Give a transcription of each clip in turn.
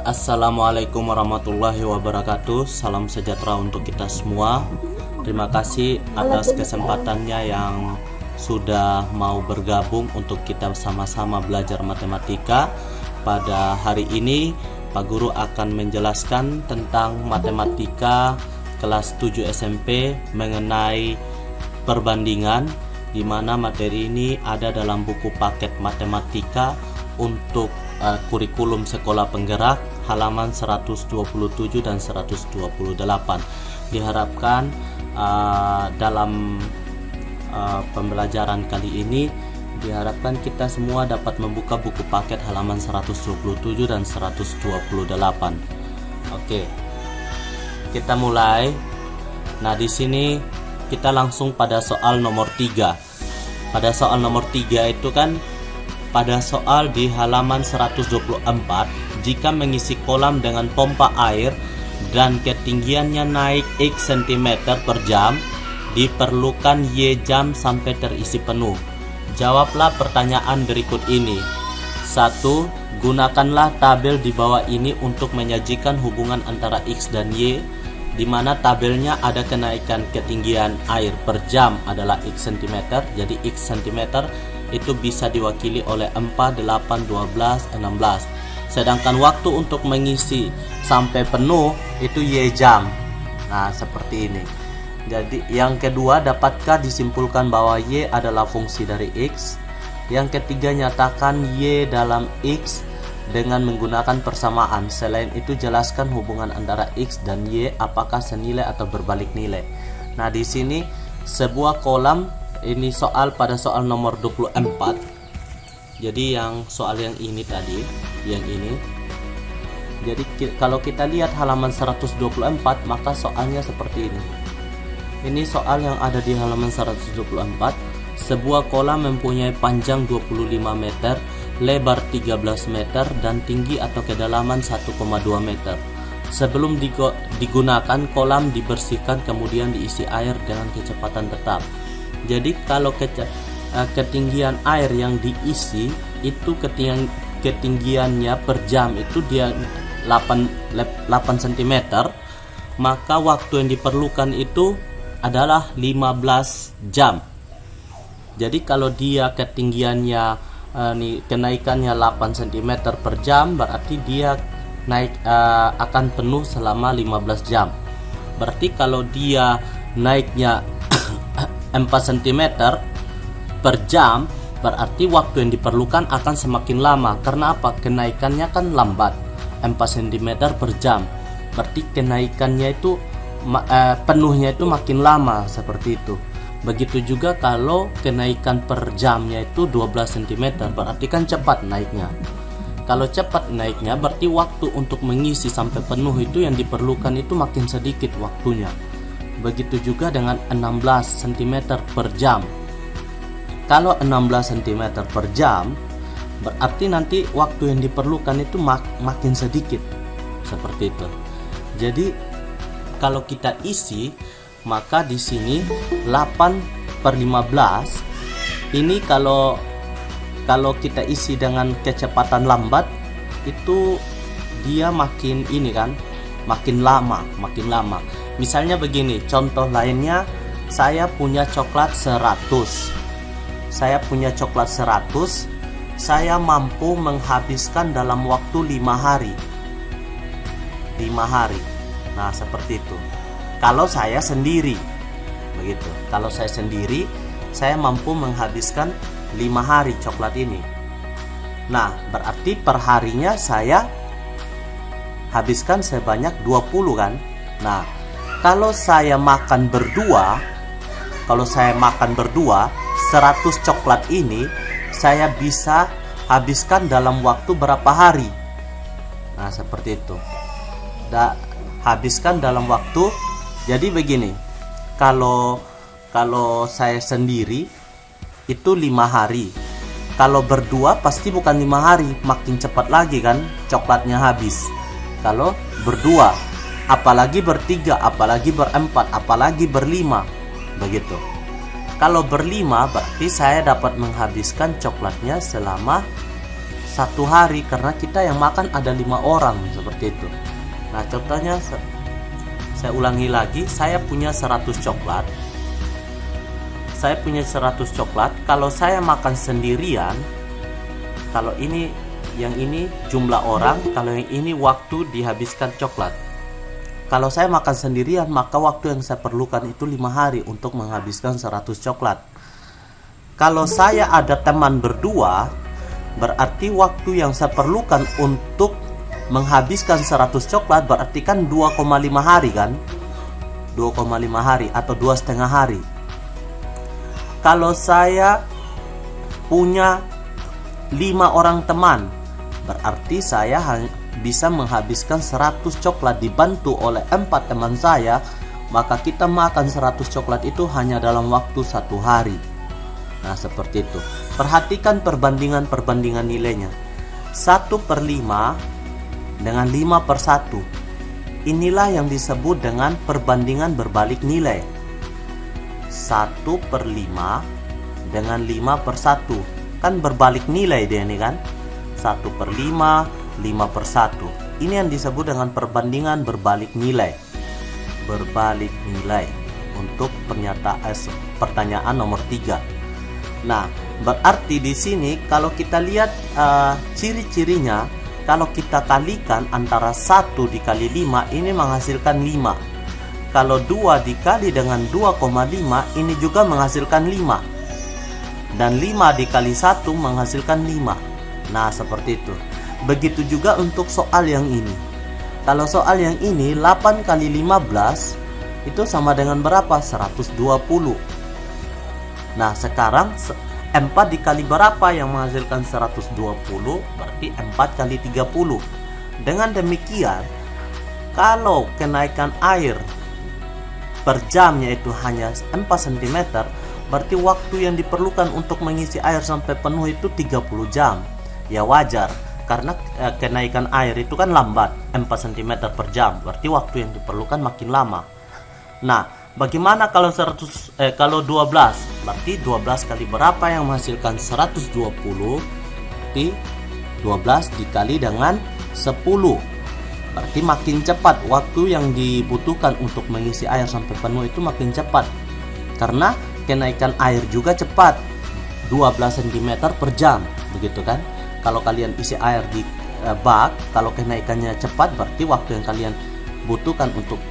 Assalamualaikum warahmatullahi wabarakatuh. Salam sejahtera untuk kita semua. Terima kasih atas kesempatannya yang sudah mau bergabung untuk kita sama-sama belajar matematika. Pada hari ini Pak Guru akan menjelaskan tentang matematika kelas 7 SMP mengenai perbandingan, di mana materi ini ada dalam buku paket matematika untuk kurikulum sekolah penggerak halaman 127 dan 128. Diharapkan dalam pembelajaran kali ini diharapkan kita semua dapat membuka buku paket halaman 127 dan 128. Oke. Kita mulai. Nah, di sini kita langsung pada soal nomor 3. Pada soal nomor 3 itu kan pada soal di halaman 124, jika mengisi kolam dengan pompa air dan ketinggiannya naik X cm per jam, diperlukan Y jam sampai terisi penuh. Jawablah pertanyaan berikut ini. 1. Gunakanlah tabel di bawah ini untuk menyajikan hubungan antara X dan Y, di mana tabelnya ada kenaikan ketinggian air per jam adalah X cm. Jadi X cm itu bisa diwakili oleh 4, 8, 12, 16. Sedangkan waktu untuk mengisi sampai penuh itu Y jam. Nah, seperti ini. Jadi yang kedua, dapatkah disimpulkan bahwa Y adalah fungsi dari X? Yang ketiga, nyatakan Y dalam X dengan menggunakan persamaan. Selain itu, jelaskan hubungan antara X dan Y, apakah senilai atau berbalik nilai. Nah, di sini sebuah kolam. Ini soal pada soal nomor 24. Jadi yang soal yang ini tadi, yang ini. Jadi kalau kita lihat halaman 124, maka soalnya seperti ini. Ini soal yang ada di halaman 124. Sebuah kolam mempunyai panjang 25 meter, lebar 13 meter, dan tinggi atau kedalaman 1,2 meter. Sebelum digunakan, kolam dibersihkan kemudian diisi air dengan kecepatan tetap. Jadi kalau ketinggian air yang diisi itu ketinggiannya per jam itu dia 8 cm, maka waktu yang diperlukan itu adalah 15 jam. Jadi kalau dia ketinggiannya kenaikannya 8 cm per jam, berarti dia akan penuh selama 15 jam. Berarti kalau dia naiknya 4 cm per jam, berarti waktu yang diperlukan akan semakin lama. Karena apa? Kenaikannya kan lambat, 4 cm per jam. Berarti kenaikannya itu penuhnya itu makin lama, seperti itu. Begitu juga kalau kenaikan per jamnya itu 12 cm, berarti kan cepat naiknya. Kalau cepat naiknya, berarti waktu untuk mengisi sampai penuh itu yang diperlukan itu makin sedikit waktunya. Begitu juga dengan 16 cm per jam. Kalau 16 cm per jam, berarti nanti waktu yang diperlukan itu makin sedikit. Seperti itu. Jadi kalau kita isi, maka di sini 8 per 15. Ini kalau kita isi dengan kecepatan lambat, itu dia makin ini kan, makin lama. Misalnya begini, contoh lainnya, saya punya coklat 100. Saya mampu menghabiskan dalam waktu 5 hari. 5 hari. Nah, seperti itu. Kalau saya sendiri, begitu. Kalau saya sendiri, saya mampu menghabiskan 5 hari coklat ini. Nah, berarti per harinya saya habiskan sebanyak 20 kan? Nah, kalau saya makan berdua, 100 coklat ini saya bisa habiskan dalam waktu berapa hari? Nah, seperti itu. Habiskan dalam waktu. Jadi begini, kalau saya sendiri itu 5 hari. Kalau berdua pasti bukan 5 hari, makin cepat lagi kan coklatnya habis. Kalau berdua, apalagi bertiga, apalagi berempat, apalagi berlima, begitu. Kalau berlima berarti saya dapat menghabiskan coklatnya selama satu hari karena kita yang makan ada 5 orang seperti itu. Nah, contohnya saya ulangi lagi, saya punya 100 coklat. Saya punya 100 coklat. Kalau saya makan sendirian, kalau ini yang ini jumlah orang, kalau yang ini waktu dihabiskan coklat. Kalau saya makan sendirian, maka waktu yang saya perlukan itu 5 hari untuk menghabiskan 100 coklat. Kalau saya ada teman berdua, berarti waktu yang saya perlukan untuk menghabiskan 100 coklat berarti kan 2,5 hari kan? 2,5 hari atau 2,5 hari. Kalau saya punya 5 orang teman, berarti saya bisa menghabiskan 100 coklat dibantu oleh 4 teman saya, maka kita makan 100 coklat itu hanya dalam waktu 1 hari. Nah, seperti itu. Perhatikan perbandingan nilainya. 1/5 dengan 5/1. Inilah yang disebut dengan perbandingan berbalik nilai. 1/5 dengan 5/1. Kan berbalik nilai dia ini kan. 1/5, 5/1. Ini yang disebut dengan perbandingan berbalik nilai. Berbalik nilai untuk pertanyaan nomor 3. Nah, berarti di sini kalau kita lihat ciri-cirinya, kalau kita kalikan antara 1 dikali 5 ini menghasilkan 5. Kalau 2 dikali dengan 2,5 ini juga menghasilkan 5. Dan 5 dikali 1 menghasilkan 5. Nah, seperti itu. Begitu juga untuk soal yang ini. Kalau soal yang ini 8 kali 15 itu sama dengan berapa? 120. Nah, sekarang 4 dikali berapa yang menghasilkan 120? Berarti 4 kali 30. Dengan demikian, kalau kenaikan air per jamnya itu hanya 4 cm, berarti waktu yang diperlukan untuk mengisi air sampai penuh itu 30 jam. Ya wajar, karena kenaikan air itu kan lambat, 4 cm per jam, berarti waktu yang diperlukan makin lama. Nah, bagaimana kalau 12? Berarti 12 kali berapa yang menghasilkan 120? Berarti 12 dikali dengan 10. Berarti makin cepat waktu yang dibutuhkan untuk mengisi air sampai penuh itu makin cepat. Karena kenaikan air juga cepat, 12 cm per jam, begitu kan? Kalau kalian isi air di bak, kalau kenaikannya cepat berarti waktu yang kalian butuhkan untuk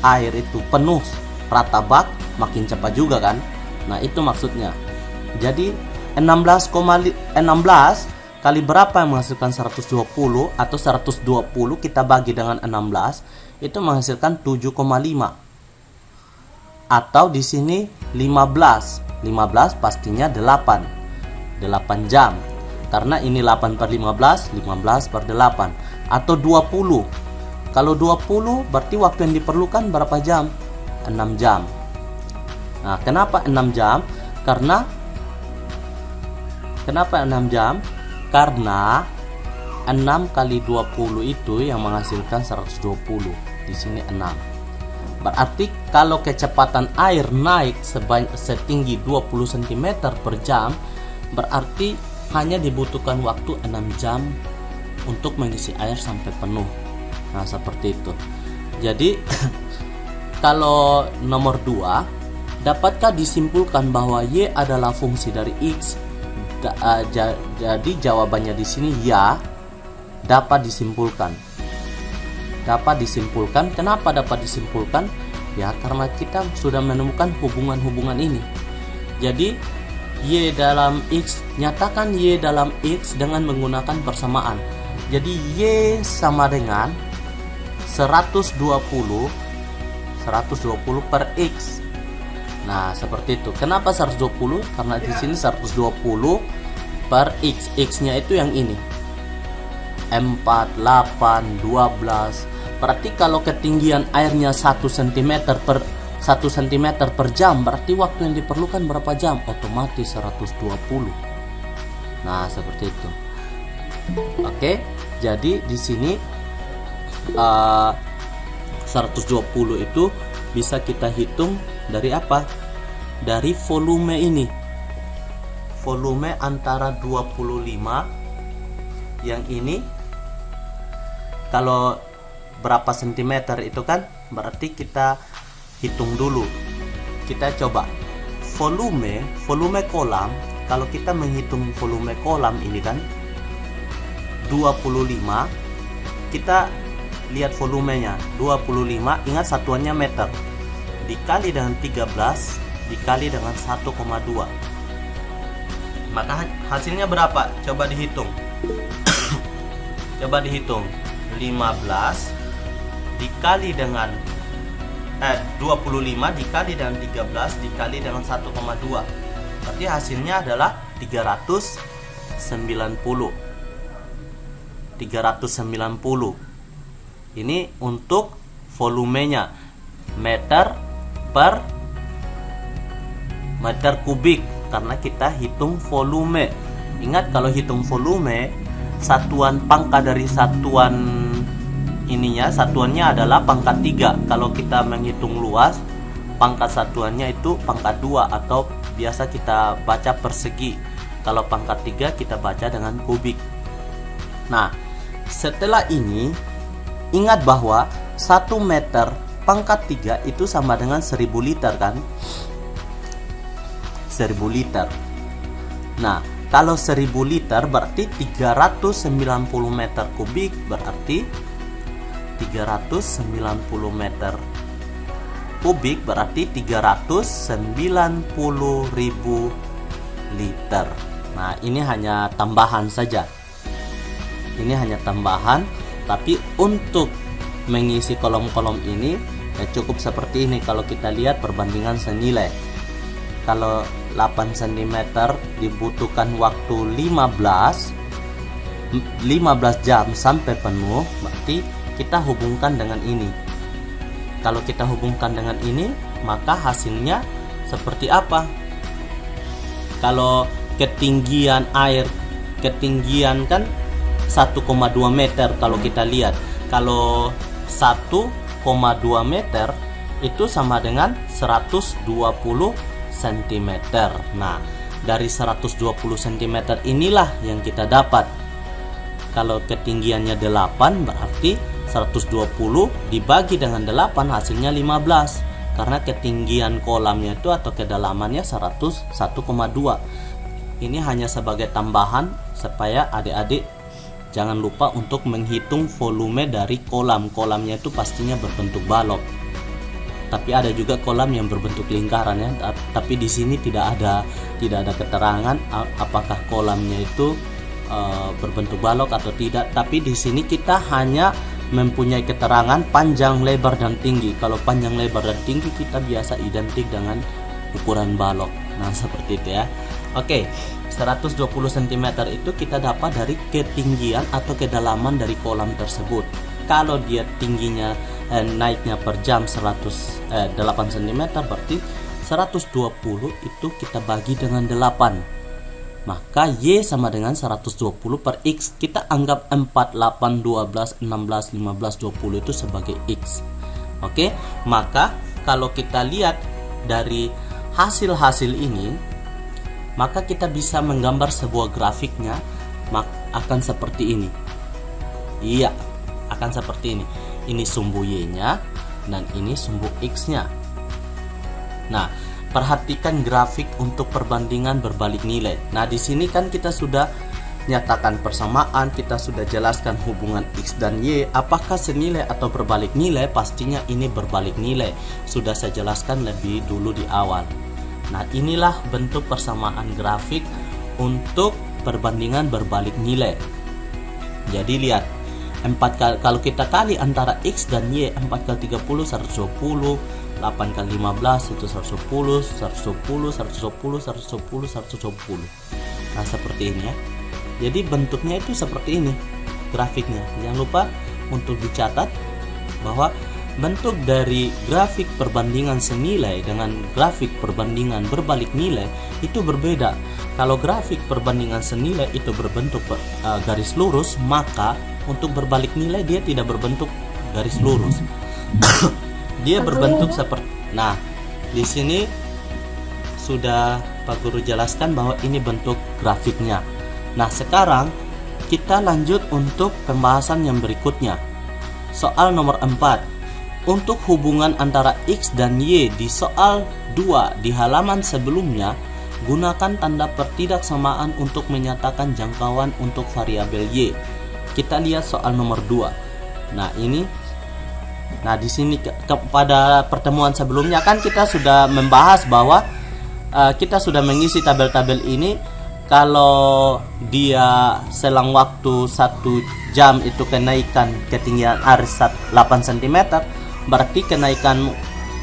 air itu penuh rata bak makin cepat juga kan. Nah, itu maksudnya. Jadi 16 kali berapa yang menghasilkan 120 atau 120 kita bagi dengan 16 itu menghasilkan 7,5. Atau di sini 15 pastinya 8 jam. Karena ini 8/15, 15/8. Atau 20. Kalau 20 berarti waktu yang diperlukan berapa jam? 6 jam. Nah, kenapa 6 jam? Kenapa 6 jam? Karena 6 kali 20 itu yang menghasilkan 120. Di sini 6. Berarti kalau kecepatan air naik setinggi 20 cm per jam, berarti hanya dibutuhkan waktu 6 jam untuk mengisi air sampai penuh. Nah, seperti itu. Jadi kalau nomor 2, dapatkah disimpulkan bahwa Y adalah fungsi dari X? Jadi jawabannya di sini ya, dapat disimpulkan. Dapat disimpulkan. Kenapa dapat disimpulkan? Ya, karena kita sudah menemukan hubungan-hubungan ini. Jadi Y dalam X, nyatakan Y dalam X dengan menggunakan persamaan. Jadi Y sama dengan 120 per X. Nah, seperti itu. Kenapa 120? Karena di sini 120 per X. X-nya itu yang ini. 4, 8, 12. Berarti kalau ketinggian airnya 1 cm per jam, berarti waktu yang diperlukan berapa jam? Otomatis 120. Nah, seperti itu. Oke, jadi di sini 120 itu bisa kita hitung dari apa? Dari volume ini. Volume antara 25 yang ini kalau berapa sentimeter itu kan berarti kita hitung dulu. Kita coba volume kolam. Kalau kita menghitung volume kolam ini kan 25, kita lihat volumenya 25, ingat satuannya meter, dikali dengan 13 dikali dengan 1,2, maka hasilnya berapa? Coba dihitung. Coba dihitung 15 dikali dengan 25 dikali dengan 13 dikali dengan 1,2, berarti hasilnya adalah 390. Ini untuk volumenya, meter per meter kubik, karena kita hitung volume. Ingat, kalau hitung volume, satuan pangkat dari satuan ininya, satuannya adalah pangkat 3. Kalau kita menghitung luas, pangkat satuannya itu pangkat 2 atau biasa kita baca persegi. Kalau pangkat 3 kita baca dengan kubik. Nah, setelah ini ingat bahwa 1 meter pangkat 3 itu sama dengan 1000 liter kan? 1000 liter. Nah, kalau 1000 liter berarti 390 meter kubik, berarti 390 meter kubik berarti 390.000 liter. Nah, ini hanya tambahan saja. Ini hanya tambahan, tapi untuk mengisi kolom-kolom ini cukup seperti ini. Kalau kita lihat perbandingan senilai, kalau 8 cm dibutuhkan waktu 15 jam sampai penuh, berarti kita hubungkan dengan ini. Kalau kita hubungkan dengan ini, maka hasilnya seperti apa? Kalau ketinggian air, ketinggian kan 1,2 meter kalau kita lihat. Kalau 1,2 meter itu sama dengan 120 cm. Nah, dari 120 cm inilah yang kita dapat. Kalau ketinggiannya 8 berarti 120 dibagi dengan 8 hasilnya 15. Karena ketinggian kolamnya itu atau kedalamannya 101,2. Ini hanya sebagai tambahan supaya adik-adik jangan lupa untuk menghitung volume dari kolam. Kolamnya itu pastinya berbentuk balok. Tapi ada juga kolam yang berbentuk lingkaran ya. Tapi di sini tidak ada keterangan apakah kolamnya itu berbentuk balok atau tidak. Tapi di sini kita hanya mempunyai keterangan panjang, lebar, dan tinggi. Kalau panjang, lebar, dan tinggi kita biasa identik dengan ukuran balok. Nah, seperti itu ya. Oke, 120 cm itu kita dapat dari ketinggian atau kedalaman dari kolam tersebut. Kalau dia tingginya naiknya per jam 8 cm, berarti 120 itu kita bagi dengan 8. Maka Y sama dengan 120 per X. Kita anggap 4, 8, 12, 16, 15, 20 itu sebagai X. Oke, maka kalau kita lihat dari hasil-hasil ini, maka kita bisa menggambar sebuah grafiknya akan seperti ini. Iya, akan seperti ini. Ini sumbu Y-nya dan ini sumbu X-nya. Nah, perhatikan grafik untuk perbandingan berbalik nilai. Nah, di sini kan kita sudah nyatakan persamaan, kita sudah jelaskan hubungan X dan Y. Apakah senilai atau berbalik nilai? Pastinya ini berbalik nilai. Sudah saya jelaskan lebih dulu di awal. Nah, inilah bentuk persamaan grafik untuk perbandingan berbalik nilai. Jadi lihat, 4 kali, kalau kita kali antara X dan Y, 4 kali 30 120, 8 kali 15 itu 110, 110, 110, 110, 110. Nah, seperti ini ya. Jadi bentuknya itu seperti ini grafiknya. Jangan lupa untuk dicatat bahwa bentuk dari grafik perbandingan senilai dengan grafik perbandingan berbalik nilai itu berbeda. Kalau grafik perbandingan senilai itu berbentuk garis lurus, maka untuk berbalik nilai dia tidak berbentuk garis lurus. Dia berbentuk seperti. Nah, di sini sudah Pak Guru jelaskan bahwa ini bentuk grafiknya. Nah, sekarang kita lanjut untuk pembahasan yang berikutnya. Soal nomor 4. Untuk hubungan antara X dan Y di soal 2 di halaman sebelumnya, gunakan tanda pertidaksamaan untuk menyatakan jangkauan untuk variabel Y. Kita lihat soal nomor 2. Nah, di sini pada pertemuan sebelumnya kan kita sudah membahas bahwa kita sudah mengisi tabel-tabel ini. Kalau dia selang waktu 1 jam itu kenaikan ketinggian air 8 cm, berarti kenaikan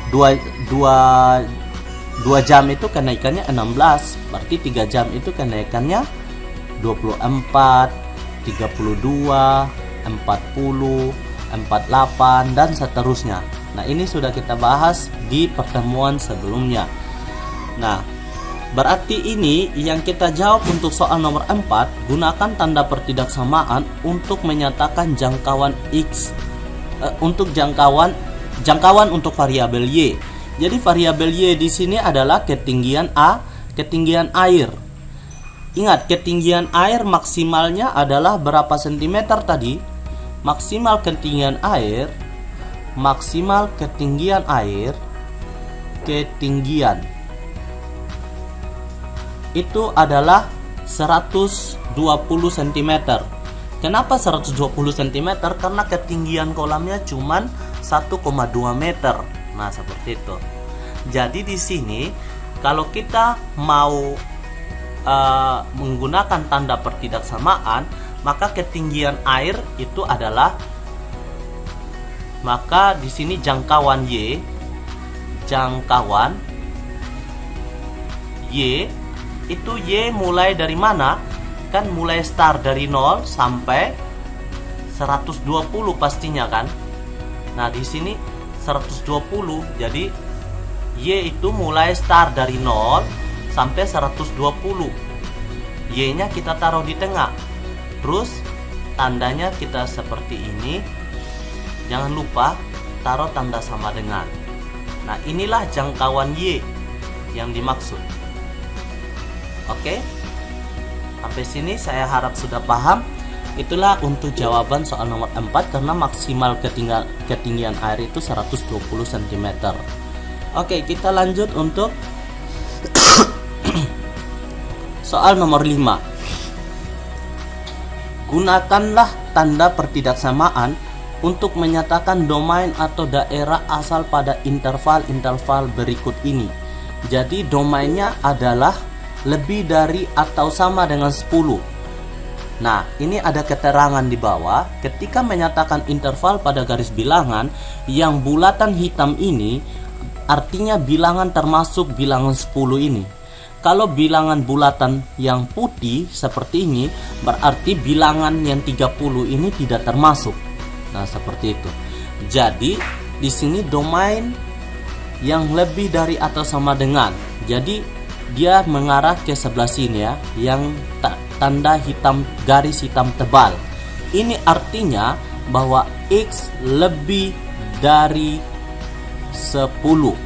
2 jam itu kenaikannya 16, berarti 3 jam itu kenaikannya 24, 32, 40, 48 dan seterusnya. Nah, ini sudah kita bahas di pertemuan sebelumnya. Nah, berarti ini yang kita jawab untuk soal nomor 4, gunakan tanda pertidaksamaan untuk menyatakan jangkauan X untuk jangkauan untuk variabel Y. Jadi variabel Y di sini adalah ketinggian ketinggian air. Ingat, ketinggian air maksimalnya adalah berapa sentimeter tadi? Maksimal ketinggian air itu adalah 120 cm. Kenapa 120 cm? Karena ketinggian kolamnya cuman 1,2 meter. Nah, seperti itu. Jadi di sini kalau kita mau menggunakan tanda pertidaksamaan, maka ketinggian air itu adalah, maka di sini jangkauan Y itu Y mulai dari mana? Kan mulai start dari 0 sampai 120 pastinya kan. Nah, di sini 120. Jadi Y itu mulai start dari 0 sampai 120. Y-nya kita taruh di tengah. Terus tandanya kita seperti ini. Jangan lupa taruh tanda sama dengan. Nah, inilah jangkauan Y yang dimaksud. Oke, sampai sini saya harap sudah paham. Itulah untuk jawaban soal nomor 4, karena maksimal ketinggian air itu 120 cm. Oke, kita lanjut untuk soal nomor 5. Gunakanlah tanda pertidaksamaan untuk menyatakan domain atau daerah asal pada interval-interval berikut ini. Jadi domainnya adalah lebih dari atau sama dengan 10. Nah, ini ada keterangan di bawah. Ketika menyatakan interval pada garis bilangan yang bulatan hitam ini, artinya bilangan termasuk bilangan 10 ini. Kalau bilangan bulatan yang putih seperti ini, berarti bilangan yang 30 ini tidak termasuk. Nah, seperti itu. Jadi di sini domain yang lebih dari atau sama dengan. Jadi dia mengarah ke sebelah sini ya, yang tanda hitam, garis hitam tebal. Ini artinya bahwa X lebih dari 10.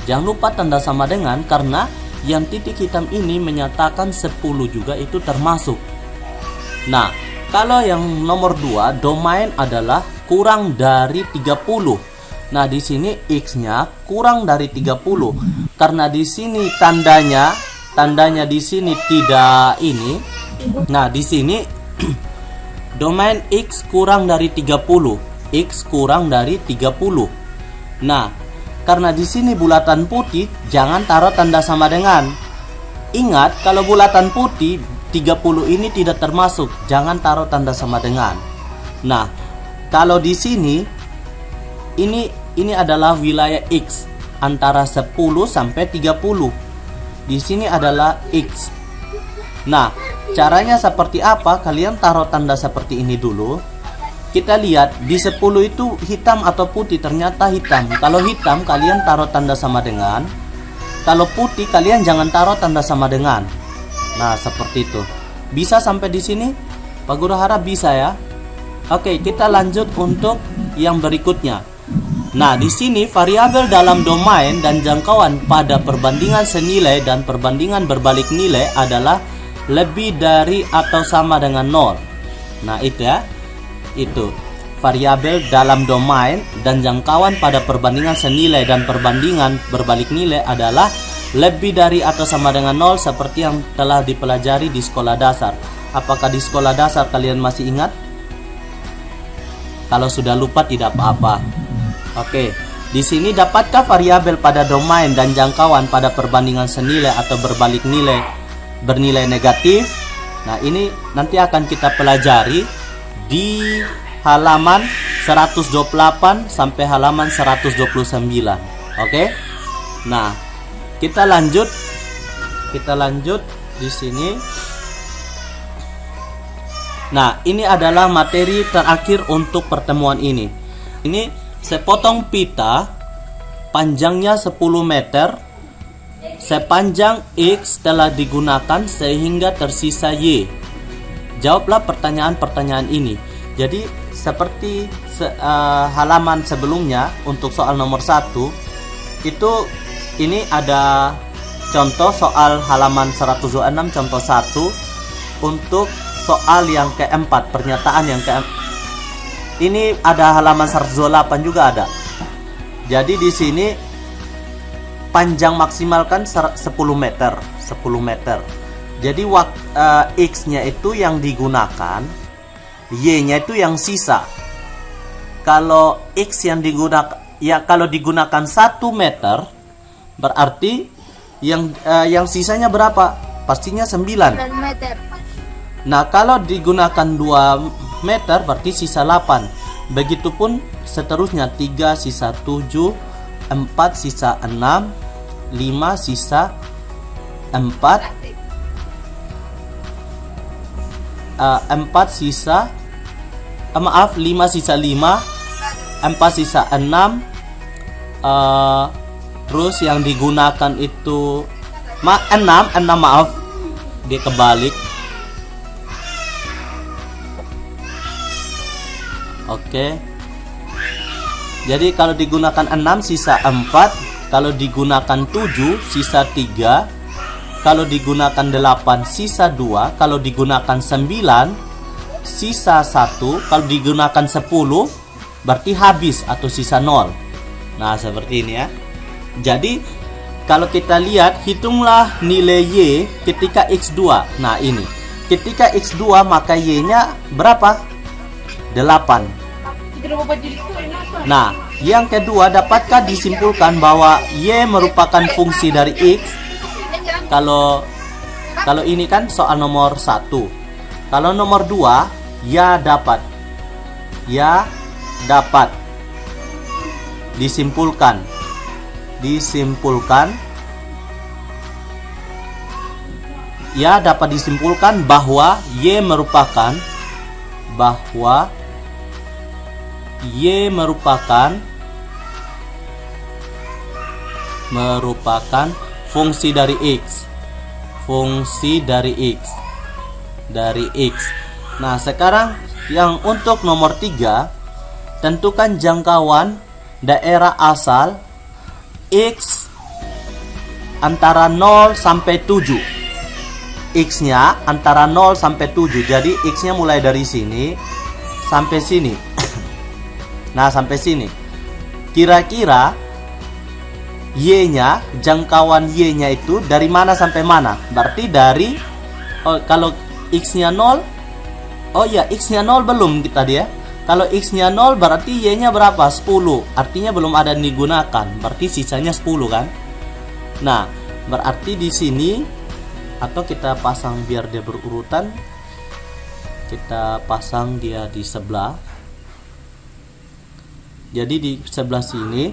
Jangan lupa tanda sama dengan, karena yang titik hitam ini menyatakan 10 juga itu termasuk. Nah, kalau yang nomor 2, domain adalah kurang dari 30. Nah, di sini X-nya kurang dari 30. Karena di sini tandanya di sini tidak ini. Nah, di sini domain X kurang dari 30. X kurang dari 30. Nah, karena di sini bulatan putih, jangan taruh tanda sama dengan. Ingat, kalau bulatan putih 30 ini tidak termasuk, jangan taruh tanda sama dengan. Nah, kalau di sini ini adalah wilayah X antara 10 sampai 30. Di sini adalah X. Nah, caranya seperti apa? Kalian taruh tanda seperti ini dulu. Kita lihat di 10 itu hitam atau putih, ternyata hitam. Kalau hitam kalian taruh tanda sama dengan. Kalau putih kalian jangan taruh tanda sama dengan. Nah, seperti itu. Bisa sampai di sini? Pak Guru harap bisa ya. Oke, kita lanjut untuk yang berikutnya. Nah, di sini variabel dalam domain dan jangkauan pada perbandingan senilai dan perbandingan berbalik nilai adalah lebih dari atau sama dengan 0. Nah, itu ya. Itu variabel dalam domain dan jangkauan pada perbandingan senilai dan perbandingan berbalik nilai adalah lebih dari atau sama dengan 0 seperti yang telah dipelajari di sekolah dasar. Apakah di sekolah dasar kalian masih ingat? Kalau sudah lupa tidak apa-apa. Oke, di sini dapatkah variabel pada domain dan jangkauan pada perbandingan senilai atau berbalik nilai bernilai negatif? Nah, ini nanti akan kita pelajari di halaman 128 sampai halaman 129. Oke? Nah, kita lanjut di sini. Nah, ini adalah materi terakhir untuk pertemuan ini. Ini sepotong pita panjangnya 10 meter. Sepanjang X telah digunakan sehingga tersisa Y. Jawablah pertanyaan-pertanyaan ini. Jadi seperti halaman sebelumnya untuk soal nomor 1 itu, ini ada contoh soal halaman 126 contoh 1 untuk soal yang keempat, pernyataan yang keempat. Ini ada halaman 128 juga ada. Jadi di sini panjang maksimal kan 10 meter. Jadi X-nya itu yang digunakan, Y-nya itu yang sisa. Kalau X yang digunakan, ya kalau digunakan 1 meter, berarti yang sisanya berapa? Pastinya 9 meter. Nah, kalau digunakan 2 meter berarti sisa 8. Begitupun seterusnya, 3 sisa 7, 4 sisa 6, 5 sisa 4, 4 sisa 5 sisa 5, 4 sisa 6. Terus yang digunakan itu 6 maaf, dia kebalik. Oke. Jadi kalau digunakan 6 sisa 4, kalau digunakan 7 sisa 3, kalau digunakan 8 sisa 2, kalau digunakan 9 sisa 1, kalau digunakan 10 berarti habis atau sisa 0. Nah, seperti ini ya. Jadi kalau kita lihat, hitunglah nilai Y ketika X2. Nah, ini ketika X2 maka Y-nya berapa? 8. Nah, yang kedua, dapatkah disimpulkan bahwa Y merupakan fungsi dari X? Kalau ini kan soal nomor 1. Kalau nomor 2, ya dapat disimpulkan ya dapat disimpulkan bahwa Y merupakan fungsi dari X. Nah, sekarang yang untuk nomor 3, tentukan jangkauan daerah asal X antara 0 sampai 7. X-nya antara 0 sampai 7. Jadi X-nya mulai dari sini sampai sini. Nah, sampai sini. Kira-kira Y-nya, jangkauan Y-nya itu dari mana sampai mana? Berarti dari kalau X-nya 0, X-nya 0 belum tadi ya. Kalau X-nya 0 berarti Y-nya berapa? 10. Artinya belum ada yang digunakan. Berarti sisanya 10 kan? Nah, berarti di sini, atau kita pasang biar dia berurutan. Kita pasang dia di sebelah. Jadi di sebelah sini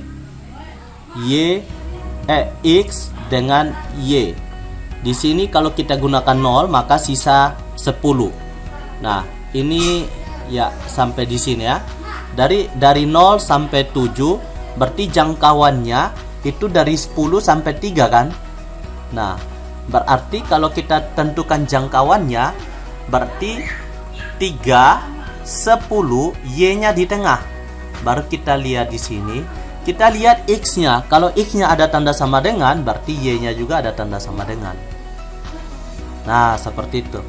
X dengan Y. Di sini kalau kita gunakan 0 maka sisa 10. Nah, ini ya sampai di sini ya. Dari 0 sampai 7 berarti jangkauannya itu dari 10 sampai 3 kan? Nah, berarti kalau kita tentukan jangkauannya berarti 3, 10, Y-nya di tengah. Baru kita lihat di sini, kita lihat X-nya. Kalau X-nya ada tanda sama dengan, berarti Y-nya juga ada tanda sama dengan. Nah, seperti itu.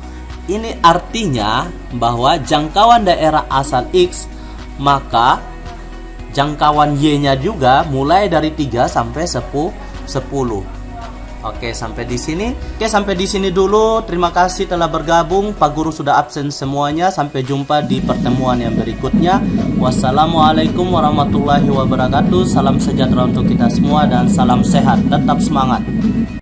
Ini artinya bahwa jangkauan daerah asal X, maka jangkauan Y-nya juga mulai dari 3 sampai 10. Oke, sampai di sini. Oke, sampai di sini dulu. Terima kasih telah bergabung. Pak Guru sudah absen semuanya. Sampai jumpa di pertemuan yang berikutnya. Wassalamualaikum warahmatullahi wabarakatuh. Salam sejahtera untuk kita semua dan salam sehat. Tetap semangat.